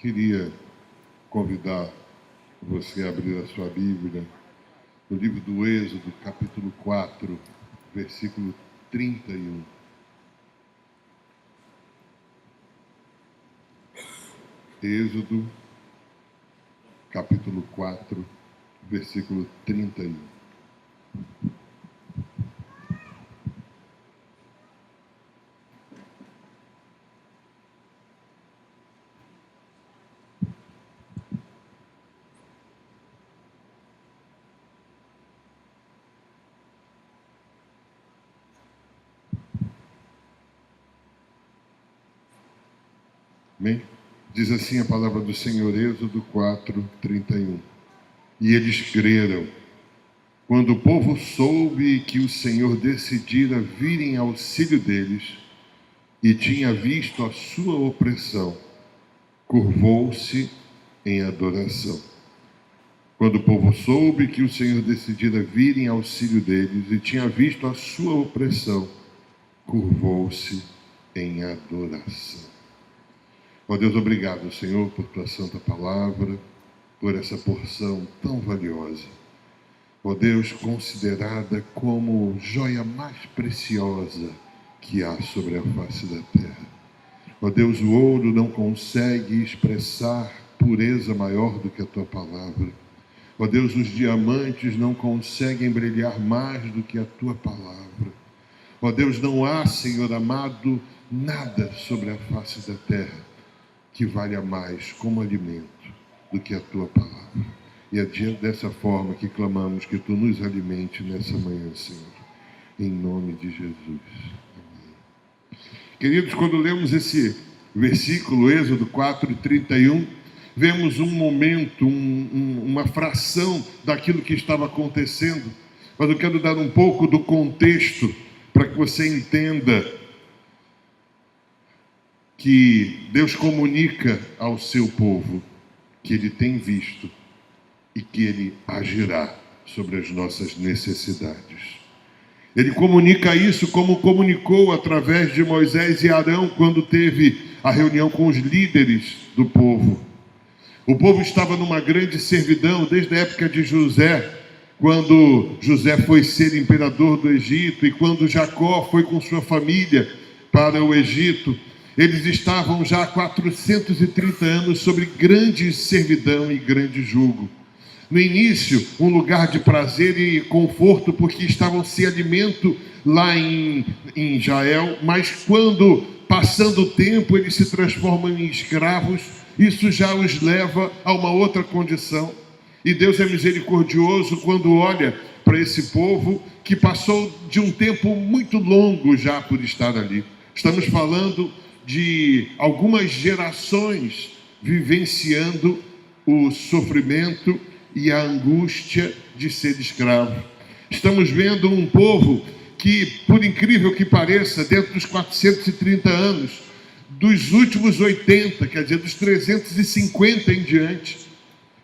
Queria convidar você a abrir a sua Bíblia no livro do Êxodo, capítulo 4, versículo 31. Êxodo, capítulo 4, versículo 31. Amém? Diz assim a palavra do Senhor, Êxodo 4, 31. E eles creram, quando o povo soube que o Senhor decidira vir em auxílio deles e tinha visto a sua opressão, curvou-se em adoração. Quando o povo soube que o Senhor decidira vir em auxílio deles e tinha visto a sua opressão, curvou-se em adoração. Ó Deus, obrigado, Senhor, por tua santa palavra, por essa porção tão valiosa. Ó Deus, considerada como joia mais preciosa que há sobre a face da terra. Ó Deus, o ouro não consegue expressar pureza maior do que a tua palavra. Ó Deus, os diamantes não conseguem brilhar mais do que a tua palavra. Ó Deus, não há, Senhor amado, nada sobre a face da terra que valha mais como alimento do que a tua palavra. E é dessa forma que clamamos que tu nos alimente nessa manhã, Senhor. Em nome de Jesus. Amém. Queridos, quando lemos esse versículo, Êxodo 4, 31, vemos um momento, uma fração daquilo que estava acontecendo. Mas eu quero dar um pouco do contexto para que você entenda que Deus comunica ao seu povo que Ele tem visto e que Ele agirá sobre as nossas necessidades. Ele comunica isso como comunicou através de Moisés e Arão quando teve a reunião com os líderes do povo. O povo estava numa grande servidão desde a época de José, quando José foi ser imperador do Egito e quando Jacó foi com sua família para o Egito. Eles estavam já há 430 anos sobre grande servidão e grande jugo. No início, um lugar de prazer e conforto, porque estavam sem alimento lá em Israel, mas quando, passando o tempo, eles se transformam em escravos, isso já os leva a uma outra condição. E Deus é misericordioso quando olha para esse povo que passou de um tempo muito longo já por estar ali. Estamos falando de algumas gerações vivenciando o sofrimento e a angústia de ser escravo. Estamos vendo um povo que, por incrível que pareça, dentro dos 430 anos, dos últimos 80, quer dizer, dos 350 em diante,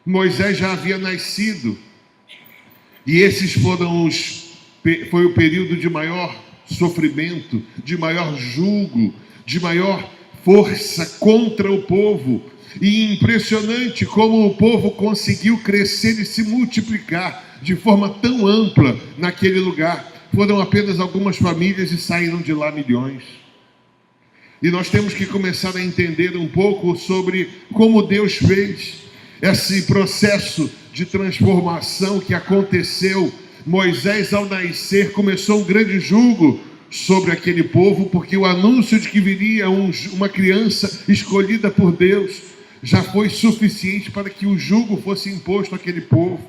Moisés já havia nascido. E esses foi o período de maior sofrimento, de maior jugo, de maior força contra o povo. E impressionante como o povo conseguiu crescer e se multiplicar de forma tão ampla naquele lugar. Foram apenas algumas famílias e saíram de lá milhões. E nós temos que começar a entender um pouco sobre como Deus fez esse processo de transformação que aconteceu. Moisés, ao nascer, começou um grande jugo sobre aquele povo, porque o anúncio de que viria uma criança escolhida por Deus já foi suficiente para que o jugo fosse imposto àquele povo.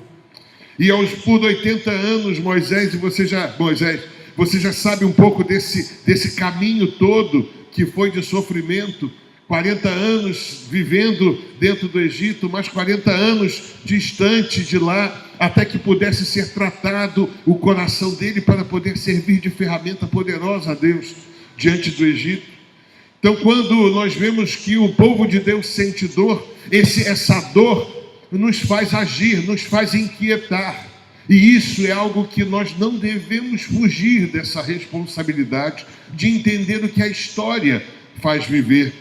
E por 80 anos, Moisés, você já sabe um pouco desse caminho todo que foi de sofrimento. 40 anos vivendo dentro do Egito, mais 40 anos distante de lá, até que pudesse ser tratado o coração dele para poder servir de ferramenta poderosa a Deus diante do Egito. Então, quando nós vemos que o povo de Deus sente dor, essa dor nos faz agir, nos faz inquietar. E isso é algo que nós não devemos fugir dessa responsabilidade de entender o que a história faz viver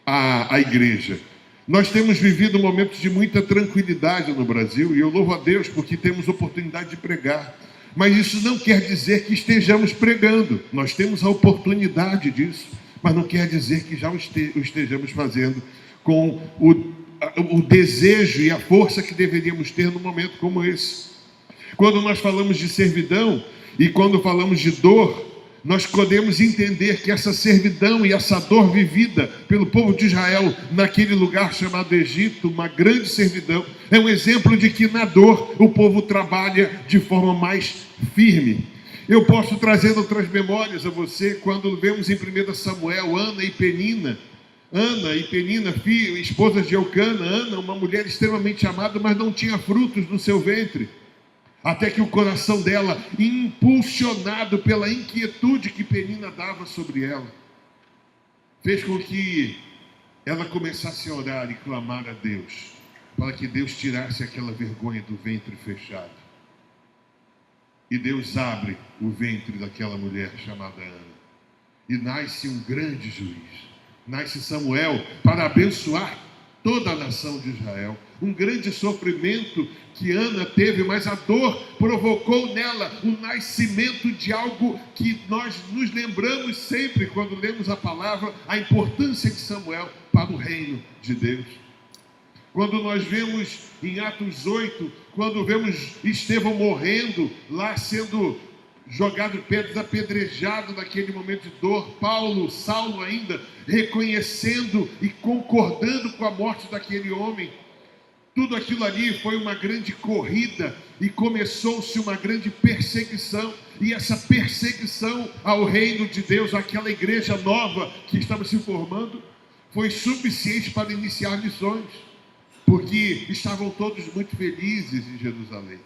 a igreja. Nós temos vivido momentos de muita tranquilidade no Brasil, e eu louvo a Deus porque temos oportunidade de pregar. Mas isso não quer dizer que estejamos pregando. Nós temos a oportunidade disso, mas não quer dizer que já o estejamos fazendo com o desejo e a força que deveríamos ter num momento como esse. Quando nós falamos de servidão e quando falamos de dor, nós podemos entender que essa servidão e essa dor vivida pelo povo de Israel naquele lugar chamado Egito, uma grande servidão, é um exemplo de que na dor o povo trabalha de forma mais firme. Eu posso trazer outras memórias a você quando vemos em 1 Samuel Ana e Penina, esposas de Eucana. Ana, uma mulher extremamente amada, mas não tinha frutos no seu ventre. Até que o coração dela, impulsionado pela inquietude que Penina dava sobre ela, fez com que ela começasse a orar e clamar a Deus, para que Deus tirasse aquela vergonha do ventre fechado. E Deus abre o ventre daquela mulher chamada Ana. E nasce um grande juiz. Nasce Samuel para abençoar toda a nação de Israel. Um grande sofrimento que Ana teve, mas a dor provocou nela o nascimento de algo que nós nos lembramos sempre quando lemos a palavra, a importância de Samuel para o reino de Deus. Quando nós vemos em Atos 8, quando vemos Estevão morrendo, lá sendo jogado pedras, apedrejado naquele momento de dor, Saulo ainda reconhecendo e concordando com a morte daquele homem, tudo aquilo ali foi uma grande corrida e começou-se uma grande perseguição. E essa perseguição ao reino de Deus, àquela igreja nova que estava se formando, foi suficiente para iniciar missões, porque estavam todos muito felizes em Jerusalém.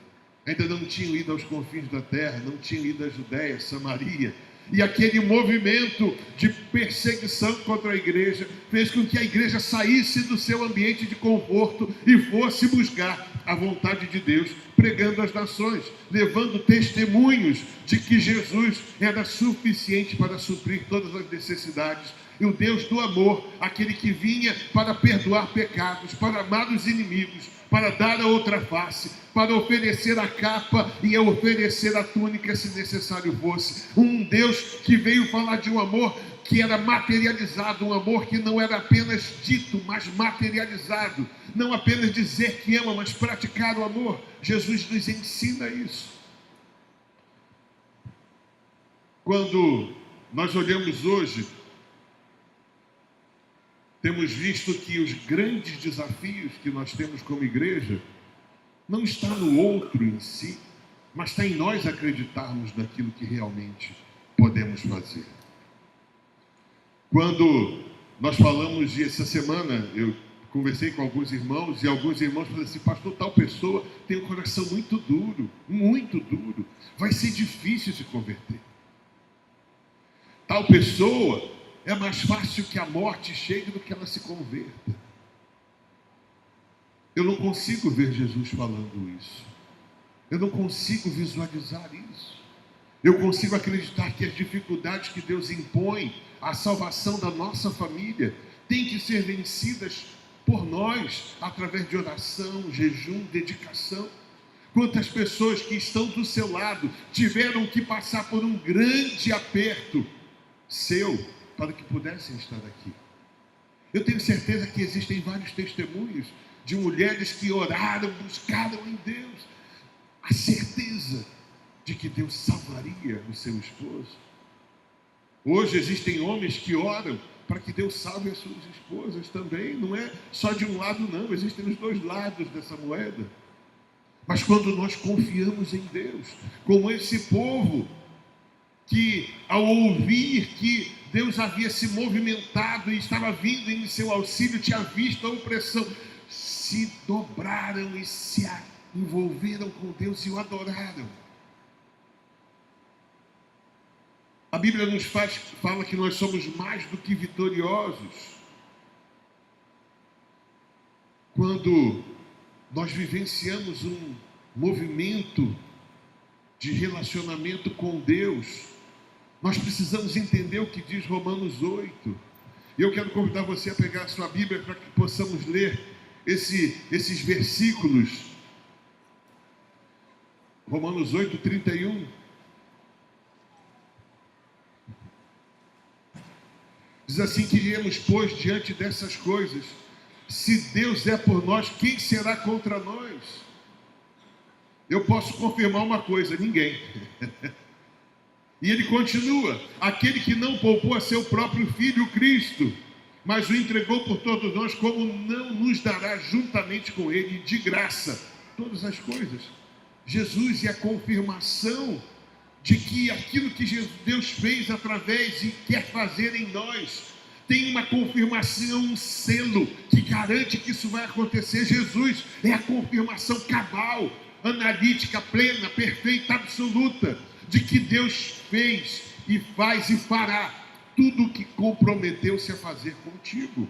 Ainda não tinham ido aos confins da terra, não tinham ido à Judéia, Samaria. E aquele movimento de perseguição contra a igreja fez com que a igreja saísse do seu ambiente de conforto e fosse buscar a vontade de Deus, pregando às nações, levando testemunhos de que Jesus era suficiente para suprir todas as necessidades. E o Deus do amor, aquele que vinha para perdoar pecados, para amar os inimigos, para dar a outra face, para oferecer a capa e oferecer a túnica se necessário fosse. Um Deus que veio falar de um amor que era materializado, um amor que não era apenas dito, mas materializado. Não apenas dizer que ama, mas praticar o amor. Jesus nos ensina isso. Quando nós olhamos hoje, temos visto que os grandes desafios que nós temos como igreja não está no outro em si, mas está em nós acreditarmos naquilo que realmente podemos fazer. Quando nós falamos de essa semana, eu conversei com alguns irmãos e alguns irmãos falaram assim: pastor, tal pessoa tem um coração muito duro, vai ser difícil se converter. Tal pessoa, é mais fácil que a morte chegue do que ela se converta. Eu não consigo ver Jesus falando isso. Eu não consigo visualizar isso. Eu consigo acreditar que as dificuldades que Deus impõe à salvação da nossa família têm que ser vencidas por nós, através de oração, jejum, dedicação. Quantas pessoas que estão do seu lado tiveram que passar por um grande aperto seu, para que pudessem estar aqui. Eu tenho certeza que existem vários testemunhos de mulheres que oraram, buscaram em Deus a certeza de que Deus salvaria o seu esposo. Hoje existem homens que oram para que Deus salve as suas esposas também. Não é só de um lado não, existem os dois lados dessa moeda. Mas quando nós confiamos em Deus, como esse povo que, ao ouvir que Deus havia se movimentado e estava vindo em seu auxílio, tinha visto a opressão, se dobraram e se envolveram com Deus e o adoraram. A Bíblia nos fala que nós somos mais do que vitoriosos quando nós vivenciamos um movimento de relacionamento com Deus. Nós precisamos entender o que diz Romanos 8, E eu quero convidar você a pegar a sua Bíblia para que possamos ler esses versículos. Romanos 8:31. Diz assim: que iremos, pois, diante dessas coisas? Se Deus é por nós, quem será contra nós? Eu posso confirmar uma coisa: ninguém. E ele continua: aquele que não poupou a seu próprio Filho, Cristo, mas o entregou por todos nós, como não nos dará juntamente com ele, de graça, todas as coisas? Jesus é a confirmação de que aquilo que Deus fez através e quer fazer em nós, tem uma confirmação, um selo que garante que isso vai acontecer. Jesus é a confirmação cabal, analítica, plena, perfeita, absoluta, de que Deus fez e faz e fará tudo o que comprometeu-se a fazer contigo.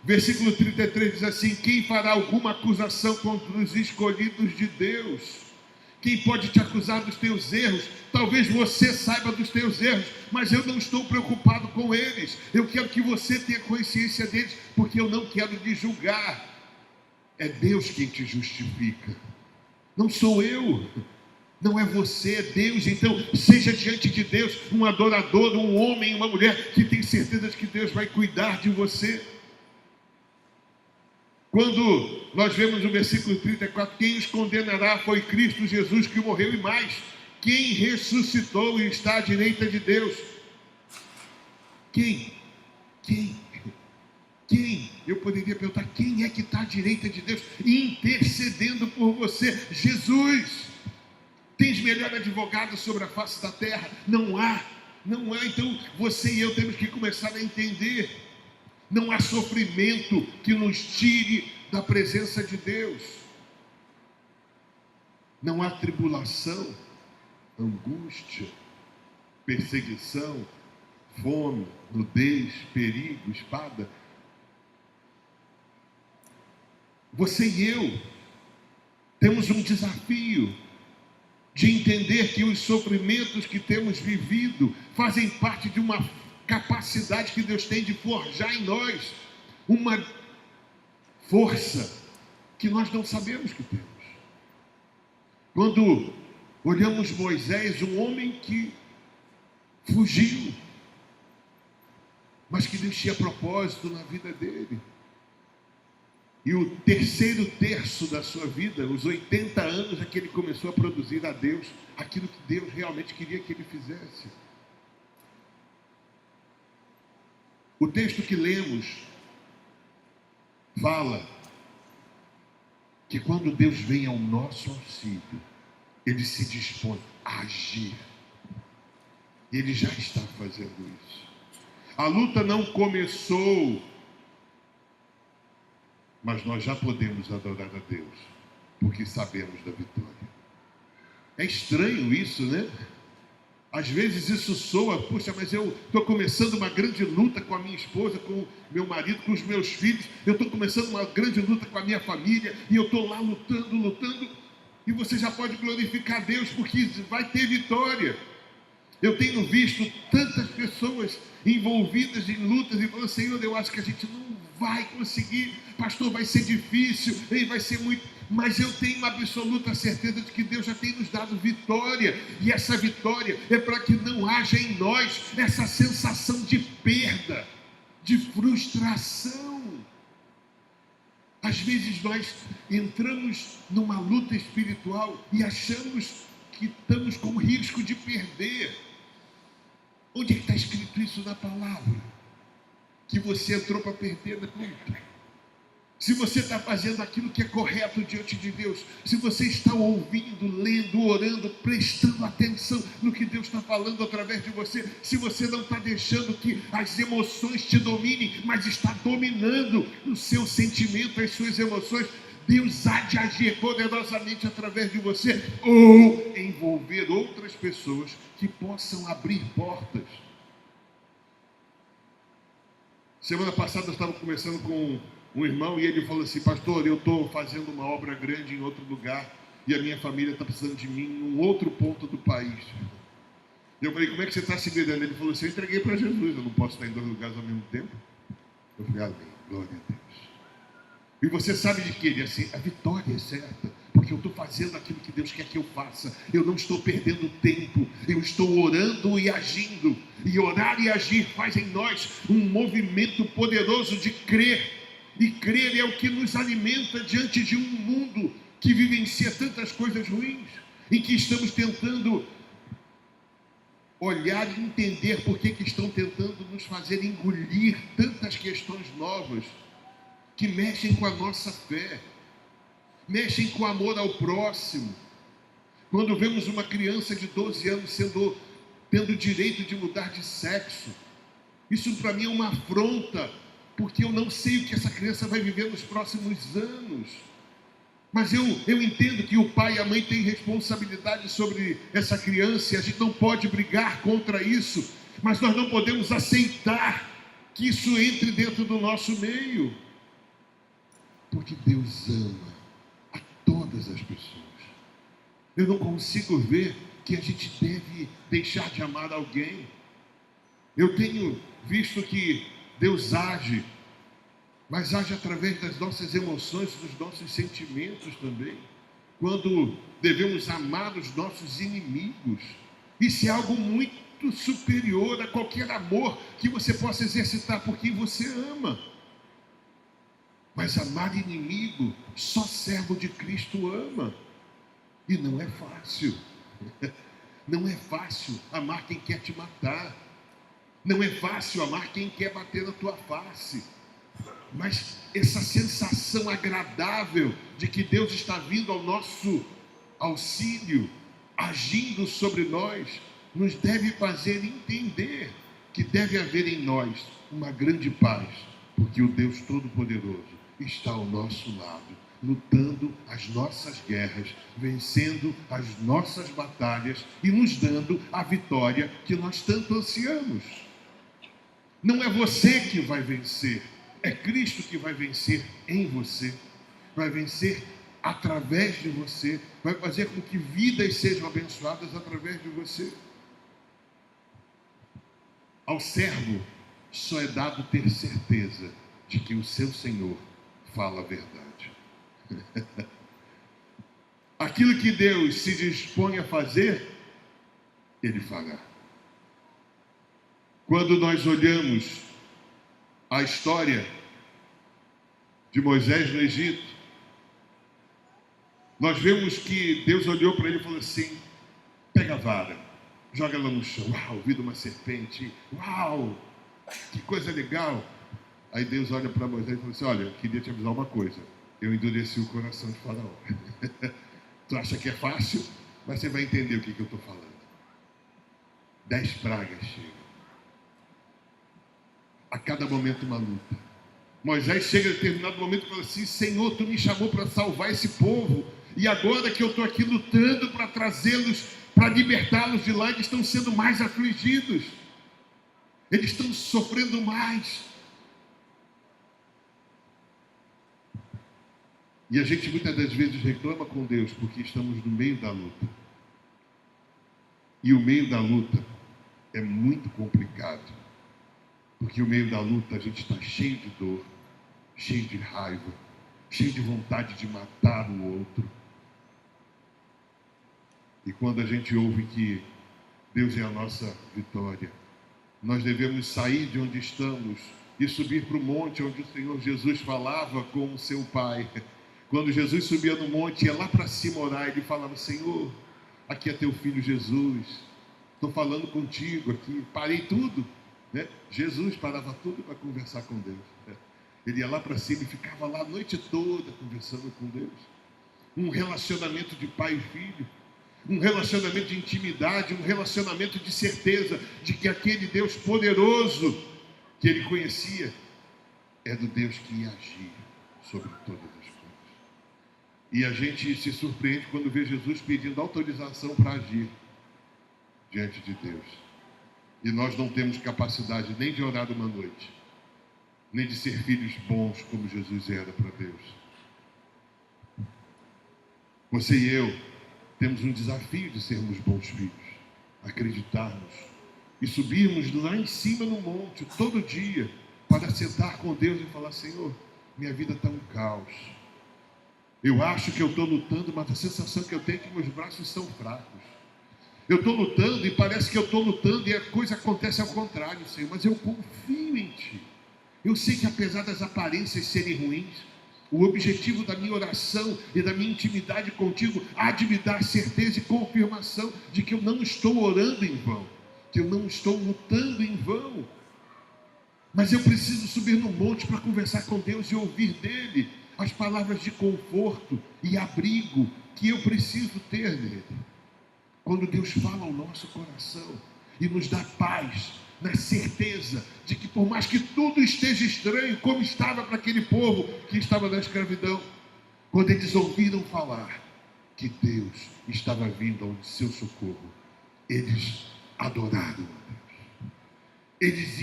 Versículo 33 diz assim: quem fará alguma acusação contra os escolhidos de Deus? Quem pode te acusar dos teus erros? Talvez você saiba dos teus erros, mas eu não estou preocupado com eles. Eu quero que você tenha consciência deles, porque eu não quero lhe julgar. É Deus quem te justifica, não sou eu, não é você, é Deus. Então seja diante de Deus um adorador, um homem, uma mulher que tem certeza de que Deus vai cuidar de você. Quando nós vemos no versículo 34, quem os condenará? Foi Cristo Jesus que morreu, e mais, quem ressuscitou e está à direita de Deus. Quem? Eu poderia perguntar: quem é que está à direita de Deus intercedendo por você? Jesus. Tens melhor advogado sobre a face da terra? Não há. Então você e eu temos que começar a entender: não há sofrimento que nos tire da presença de Deus. Não há tribulação, angústia, perseguição, fome, nudez, perigo, espada. Você e eu temos um desafio de entender que os sofrimentos que temos vivido fazem parte de uma capacidade que Deus tem de forjar em nós uma força que nós não sabemos que temos. Quando olhamos Moisés, um homem que fugiu, mas que Deus tinha propósito na vida dele. E o terceiro terço da sua vida, os 80 anos, é que ele começou a produzir a Deus aquilo que Deus realmente queria que ele fizesse. O texto que lemos fala que quando Deus vem ao nosso auxílio, Ele se dispõe a agir. Ele já está fazendo isso. A luta não começou, mas nós já podemos adorar a Deus, porque sabemos da vitória. É estranho isso, né? Às vezes isso soa: puxa, mas eu estou começando uma grande luta com a minha esposa, com o meu marido, com os meus filhos. Eu estou começando uma grande luta com a minha família, e eu estou lá lutando. E você já pode glorificar a Deus, porque vai ter vitória. Eu tenho visto tantas pessoas envolvidas em lutas e falando: Senhor, eu acho que a gente não vai conseguir, pastor, vai ser difícil, vai ser muito... Mas eu tenho absoluta certeza de que Deus já tem nos dado vitória, e essa vitória é para que não haja em nós essa sensação de perda, de frustração. Às vezes nós entramos numa luta espiritual e achamos que estamos com risco de perder. Onde é que está escrito isso na palavra? Que você entrou para perder na luta. Se você está fazendo aquilo que é correto diante de Deus, se você está ouvindo, lendo, orando, prestando atenção no que Deus está falando através de você, se você não está deixando que as emoções te dominem, mas está dominando o seu sentimento, as suas emoções, Deus há de agir poderosamente através de você, ou envolver outras pessoas que possam abrir portas. Semana passada eu estava conversando com um irmão e ele falou assim: pastor, eu estou fazendo uma obra grande em outro lugar e a minha família está precisando de mim em um outro ponto do país. Eu falei, como é que você está se virando? Ele falou assim, eu entreguei para Jesus, eu não posso estar em 2 lugares ao mesmo tempo. Eu falei, amém, glória a Deus. E você sabe de que ele é assim, a vitória é certa, porque eu estou fazendo aquilo que Deus quer que eu faça. Eu não estou perdendo tempo, eu estou orando e agindo. E orar e agir faz em nós um movimento poderoso de crer. E crer é o que nos alimenta diante de um mundo que vivencia tantas coisas ruins, em que estamos tentando olhar e entender por que estão tentando nos fazer engolir tantas questões novas que mexem com a nossa fé, mexem com o amor ao próximo. Quando vemos uma criança de 12 anos tendo o direito de mudar de sexo, isso para mim é uma afronta, porque eu não sei o que essa criança vai viver nos próximos anos. Mas eu entendo que o pai e a mãe têm responsabilidade sobre essa criança, e a gente não pode brigar contra isso, mas nós não podemos aceitar que isso entre dentro do nosso meio. Porque Deus ama a todas as pessoas. Eu não consigo ver que a gente deve deixar de amar alguém. Eu tenho visto que Deus age, mas age através das nossas emoções, dos nossos sentimentos também. Quando devemos amar os nossos inimigos. Isso é algo muito superior a qualquer amor que você possa exercitar por quem você ama. Mas amar inimigo, só servo de Cristo ama. E não é fácil. Não é fácil amar quem quer te matar. Não é fácil amar quem quer bater na tua face. Mas essa sensação agradável de que Deus está vindo ao nosso auxílio, agindo sobre nós, nos deve fazer entender que deve haver em nós uma grande paz, porque o Deus Todo-Poderoso está ao nosso lado, lutando as nossas guerras, vencendo as nossas batalhas e nos dando a vitória que nós tanto ansiamos. Não é você que vai vencer, é Cristo que vai vencer em você, vai vencer através de você, vai fazer com que vidas sejam abençoadas através de você. Ao servo só é dado ter certeza de que o seu Senhor fala a verdade. Aquilo que Deus se dispõe a fazer, Ele fará. Quando nós olhamos a história de Moisés no Egito, nós vemos que Deus olhou para ele e falou assim, pega a vara, joga ela no chão, uau, vira uma serpente, uau, que coisa legal. Aí Deus olha para Moisés e fala assim, olha, eu queria te avisar uma coisa, eu endureci o coração de Faraó. Tu acha que é fácil? Mas você vai entender o que eu estou falando. 10 pragas chegam. A cada momento uma luta. Moisés chega a determinado momento e fala assim, Senhor, Tu me chamou para salvar esse povo, e agora que eu estou aqui lutando para trazê-los, para libertá-los de lá, eles estão sendo mais afligidos. Eles estão sofrendo mais. E a gente muitas das vezes reclama com Deus porque estamos no meio da luta. E o meio da luta é muito complicado. Porque o meio da luta a gente está cheio de dor, cheio de raiva, cheio de vontade de matar o outro. E quando a gente ouve que Deus é a nossa vitória, nós devemos sair de onde estamos e subir para o monte onde o Senhor Jesus falava com o seu Pai. Quando Jesus subia no monte, ia lá para cima orar, ele falava, Senhor, aqui é teu filho Jesus, estou falando contigo aqui, parei tudo. Né? Jesus parava tudo para conversar com Deus. Né? Ele ia lá para cima e ficava lá a noite toda conversando com Deus. Um relacionamento de pai e filho, um relacionamento de intimidade, um relacionamento de certeza de que aquele Deus poderoso que ele conhecia é do Deus que ia agir sobre todas as coisas. E a gente se surpreende quando vê Jesus pedindo autorização para agir diante de Deus. E nós não temos capacidade nem de orar uma noite, nem de ser filhos bons como Jesus era para Deus. Você e eu temos um desafio de sermos bons filhos. acreditarmos e subirmos lá em cima no monte todo dia para sentar com Deus e falar: Senhor, minha vida está um caos. Eu acho que eu estou lutando, mas a sensação que eu tenho é que meus braços são fracos. Eu estou lutando e parece que eu estou lutando e a coisa acontece ao contrário, Senhor, mas eu confio em Ti. Eu sei que apesar das aparências serem ruins, o objetivo da minha oração e da minha intimidade contigo há de me dar certeza e confirmação de que eu não estou orando em vão, que eu não estou lutando em vão. Mas eu preciso subir no monte para conversar com Deus e ouvir dele as palavras de conforto e abrigo que eu preciso ter nele. Quando Deus fala ao nosso coração e nos dá paz, na certeza de que por mais que tudo esteja estranho, como estava para aquele povo que estava na escravidão, quando eles ouviram falar que Deus estava vindo ao seu socorro, eles adoraram a Deus. Eles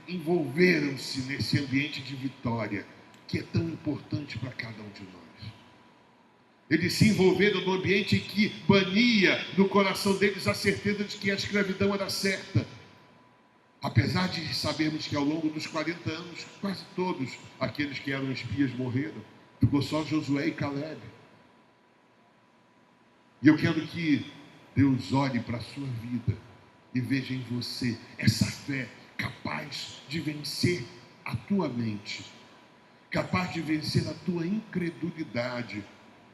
envolveram-se nesse ambiente de vitória que é tão importante para cada um de nós. Eles se envolveram no ambiente que bania no coração deles a certeza de que a escravidão era certa. Apesar de sabermos que ao longo dos 40 anos, quase todos aqueles que eram espias morreram, ficou só Josué e Caleb. E eu quero que Deus olhe para a sua vida e veja em você essa fé capaz de vencer a tua mente, capaz de vencer a tua incredulidade,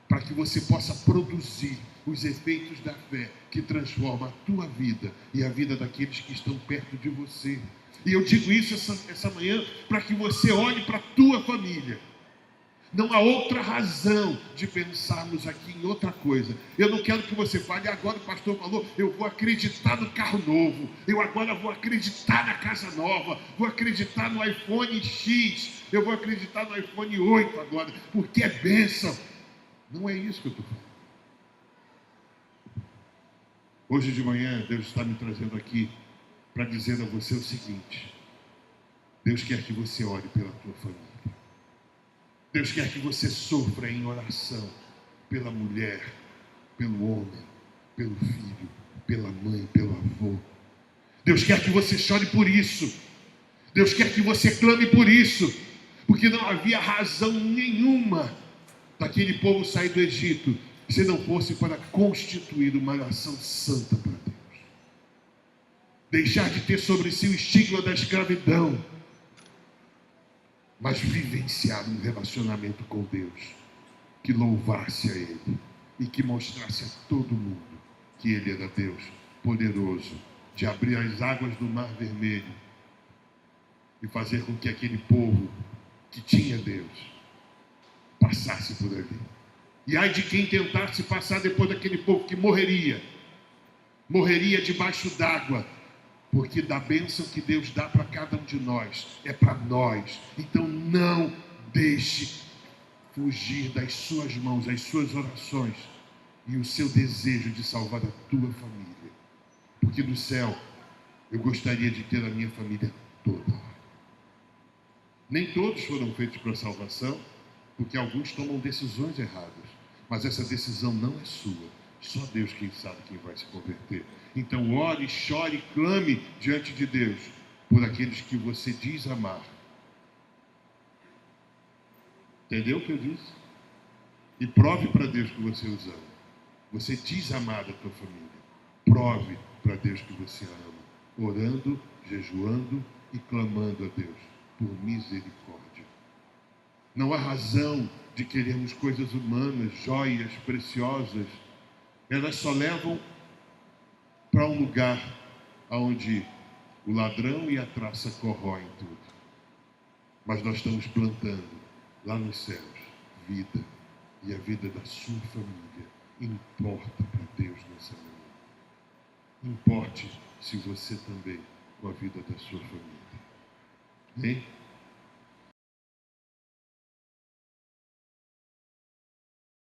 para que você possa produzir os efeitos da fé que transforma a tua vida e a vida daqueles que estão perto de você. E eu digo isso essa manhã para que você olhe para a tua família. Não há outra razão de pensarmos aqui em outra coisa. Eu não quero que você fale: agora o pastor falou, eu vou acreditar no carro novo, eu agora vou acreditar na casa nova, vou acreditar no iPhone X, eu vou acreditar no iPhone 8 agora, porque é bênção. Não é isso que eu estou falando. Hoje de manhã, Deus está me trazendo aqui para dizer a você o seguinte: Deus quer que você ore pela tua família. Deus quer que você sofra em oração pela mulher, pelo homem, pelo filho, pela mãe, pelo avô. Deus quer que você chore por isso. Deus quer que você clame por isso, porque não havia razão nenhuma daquele povo sair do Egito se não fosse para constituir uma nação santa para Deus. Deixar de ter sobre si o estigma da escravidão, mas vivenciar um relacionamento com Deus que louvasse a Ele e que mostrasse a todo mundo que Ele era Deus poderoso de abrir as águas do Mar Vermelho e fazer com que aquele povo que tinha Deus passasse por ali. E ai de quem tentasse passar depois daquele povo que morreria debaixo d'água, porque da bênção que Deus dá para cada um de nós, é para nós. Então não deixe fugir das suas mãos, as suas orações e o seu desejo de salvar a tua família. Porque no céu, eu gostaria de ter a minha família toda. Nem todos foram feitos para salvação, porque alguns tomam decisões erradas. Mas essa decisão não é sua. Só Deus quem sabe quem vai se converter. Então ore, chore, clame diante de Deus por aqueles que você diz amar. Entendeu o que eu disse? E prove para Deus que você os ama. Você diz amar a tua família. Prove para Deus que você a ama. Orando, jejuando e clamando a Deus por misericórdia. Não há razão de querermos coisas humanas, joias preciosas. Elas só levam para um lugar onde o ladrão e a traça corroem tudo. Mas nós estamos plantando lá nos céus vida, e a vida da sua família importa para Deus nessa manhã. Importe se você também com a vida da sua família. Amém?